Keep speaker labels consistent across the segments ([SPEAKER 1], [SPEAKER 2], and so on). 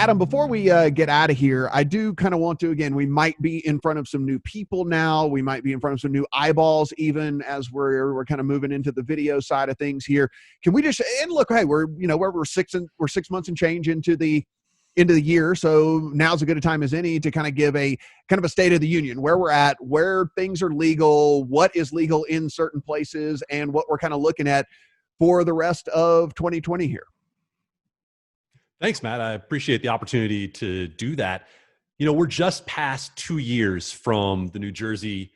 [SPEAKER 1] Adam, before we get out of here, I do kind of want to, again, we might be in front of some new people now. We might be in front of some new eyeballs, even as we're kind of moving into the video side of things here. Can we just, and look, hey, we're 6 months and change into the year. So now's as good a time as any to kind of give a kind of a state of the union, where we're at, where things are legal, what is legal in certain places, and what we're kind of looking at for the rest of 2020 here.
[SPEAKER 2] Thanks, Matt. I appreciate the opportunity to do that. We're just past 2 years from the New Jersey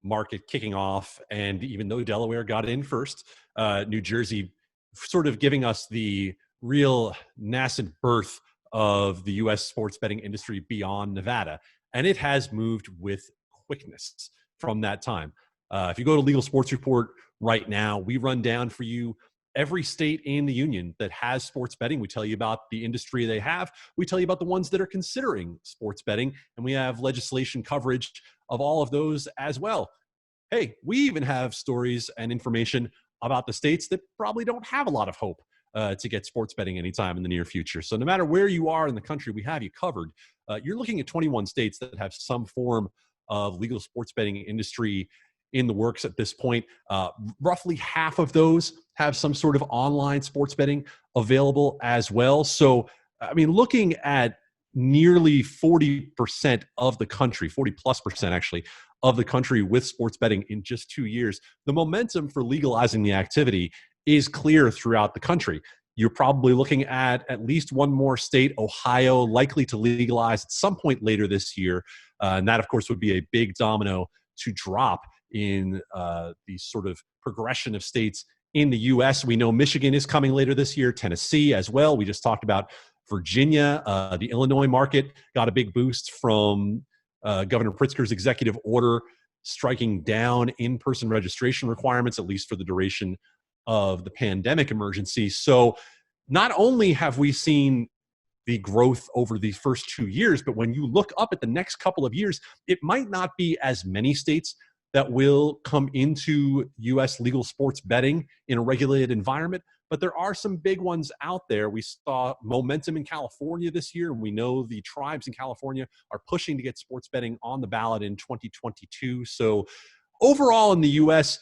[SPEAKER 2] market kicking off. And even though Delaware got in first, New Jersey sort of giving us the real nascent birth of the U.S. sports betting industry beyond Nevada. And it has moved with quickness from that time. If you go to Legal Sports Report right now, we run down for you every state in the union that has sports betting. We tell you about the industry they have. We tell you about the ones that are considering sports betting. And we have legislation coverage of all of those as well. Hey, we even have stories and information about the states that probably don't have a lot of hope to get sports betting anytime in the near future. So no matter where you are in the country, we have you covered. You're looking at 21 states that have some form of legal sports betting industry in the works at this point. Roughly half of those have some sort of online sports betting available as well. So, looking at nearly 40% of the country, 40+% actually, of the country with sports betting in just 2 years, the momentum for legalizing the activity is clear throughout the country. You're probably looking at least one more state, Ohio, likely to legalize at some point later this year. And that, of course, would be a big domino to drop in the sort of progression of states in the U.S. We know Michigan is coming later this year, Tennessee as well. We just talked about Virginia. The Illinois market got a big boost from Governor Pritzker's executive order striking down in-person registration requirements, at least for the duration of the pandemic emergency. So not only have we seen the growth over these first 2 years, but when you look up at the next couple of years, it might not be as many states that will come into U.S. legal sports betting in a regulated environment, but there are some big ones out there. We saw momentum in California this year, and we know the tribes in California are pushing to get sports betting on the ballot in 2022. So overall in the U.S.,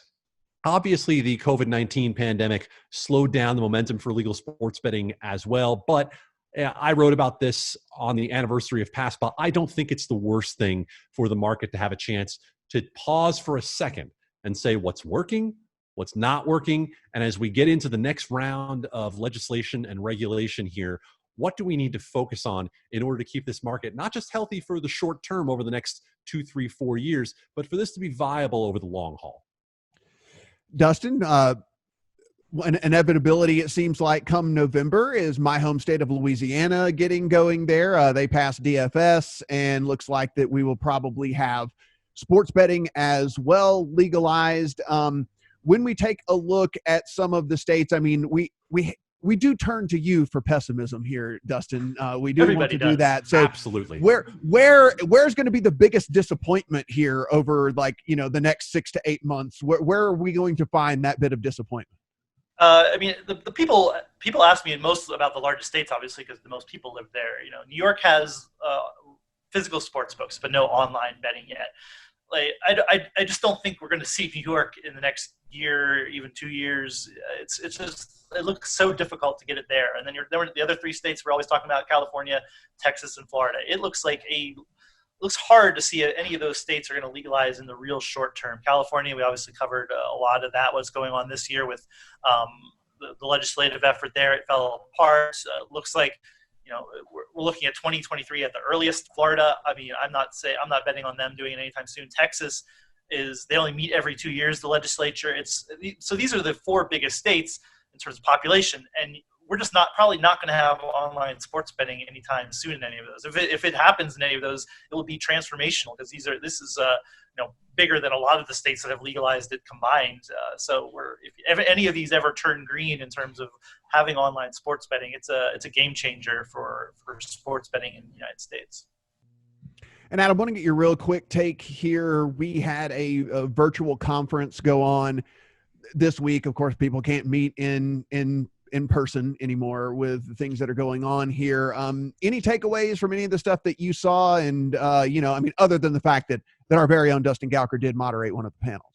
[SPEAKER 2] obviously the COVID-19 pandemic slowed down the momentum for legal sports betting as well, but I wrote about this on the anniversary of PASPA. I don't think it's the worst thing for the market to have a chance to pause for a second and say what's working, what's not working, and as we get into the next round of legislation and regulation here, what do we need to focus on in order to keep this market not just healthy for the short term over the next 2, 3, 4 years, but for this to be viable over the long haul?
[SPEAKER 1] Dustin, an inevitability, it seems like, come November is my home state of Louisiana getting going there. They passed DFS, and looks like that we will probably have sports betting as well legalized. When we take a look at some of the states, we do turn to you for pessimism here, Dustin. We do
[SPEAKER 3] Everybody
[SPEAKER 1] want to
[SPEAKER 3] does.
[SPEAKER 1] do that. So
[SPEAKER 2] absolutely,
[SPEAKER 1] where's going to be the biggest disappointment here over the next 6 to 8 months? Where are we going to find that bit of disappointment?
[SPEAKER 3] The people ask me most about the largest states, obviously, because the most people live there. New York has physical sports books, but no online betting yet. I just don't think we're going to see New York in the next year, even 2 years. It looks so difficult to get it there. And then the other 3 states we're always talking about: California, Texas, and Florida. It looks hard to see any of those states are going to legalize in the real short term. California, we obviously covered a lot of that. What's going on this year with the legislative effort there? It fell apart. Looks like we're looking at 2023 at the earliest. Florida, I'm not betting on them doing it anytime soon. Texas they only meet every 2 years, the legislature. So these are the 4 biggest states in terms of population, and we're just probably not going to have online sports betting anytime soon in any of those. If it happens in any of those, it will be transformational, because this is bigger than a lot of the states that have legalized it combined. So if any of these ever turn green in terms of having online sports betting, it's a game changer for sports betting in the United States.
[SPEAKER 1] And Adam, I want to get your real quick take here. We had a virtual conference go on this week. Of course, people can't meet in in person anymore with the things that are going on here. Any takeaways from any of the stuff that you saw? And, other than the fact that our very own Dustin Gouker did moderate one of the panels.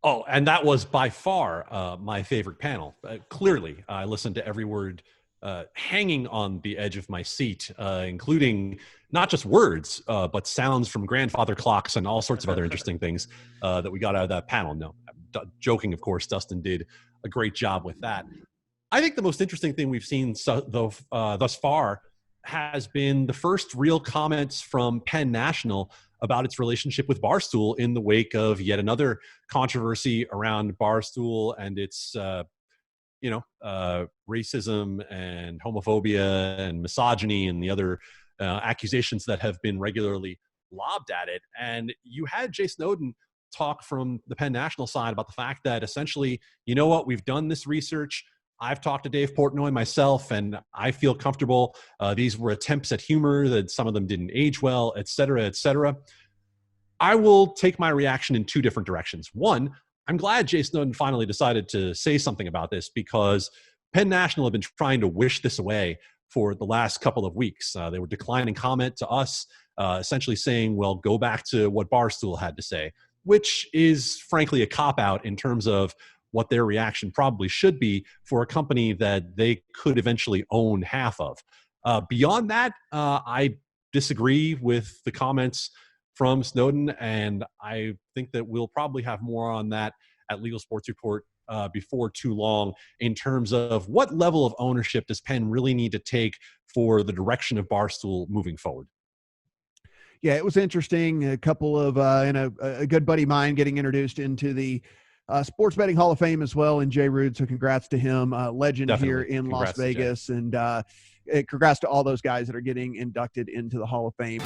[SPEAKER 2] Oh, and that was by far my favorite panel. Clearly, I listened to every word hanging on the edge of my seat, including not just words, but sounds from grandfather clocks and all sorts of other interesting things that we got out of that panel. No, joking, of course, Dustin did a great job with that. I think the most interesting thing we've seen thus far has been the first real comments from Penn National about its relationship with Barstool in the wake of yet another controversy around Barstool and its, racism and homophobia and misogyny and the other accusations that have been regularly lobbed at it. And you had Jay Snowden talk from the Penn National side about the fact that essentially, you know what, we've done this research. I've talked to Dave Portnoy myself, and I feel comfortable. These were attempts at humor, that some of them didn't age well, et cetera, et cetera. I will take my reaction in two different directions. One, I'm glad Jay Snowden finally decided to say something about this, because Penn National have been trying to wish this away for the last couple of weeks. They were declining comment to us, essentially saying, well, go back to what Barstool had to say, which is frankly a cop-out in terms of what their reaction probably should be for a company that they could eventually own half of. Beyond that, I disagree with the comments from Snowden, and I think that we'll probably have more on that at Legal Sports Report before too long in terms of what level of ownership does Penn really need to take for the direction of Barstool moving forward.
[SPEAKER 1] Yeah, it was interesting. A couple of, a good buddy of mine getting introduced into the Sports Betting Hall of Fame as well, and Jay Rude. So congrats to him, legend
[SPEAKER 2] Definitely.
[SPEAKER 1] here in
[SPEAKER 2] Congrats
[SPEAKER 1] Las Vegas. And congrats to all those guys that are getting inducted into the Hall of Fame.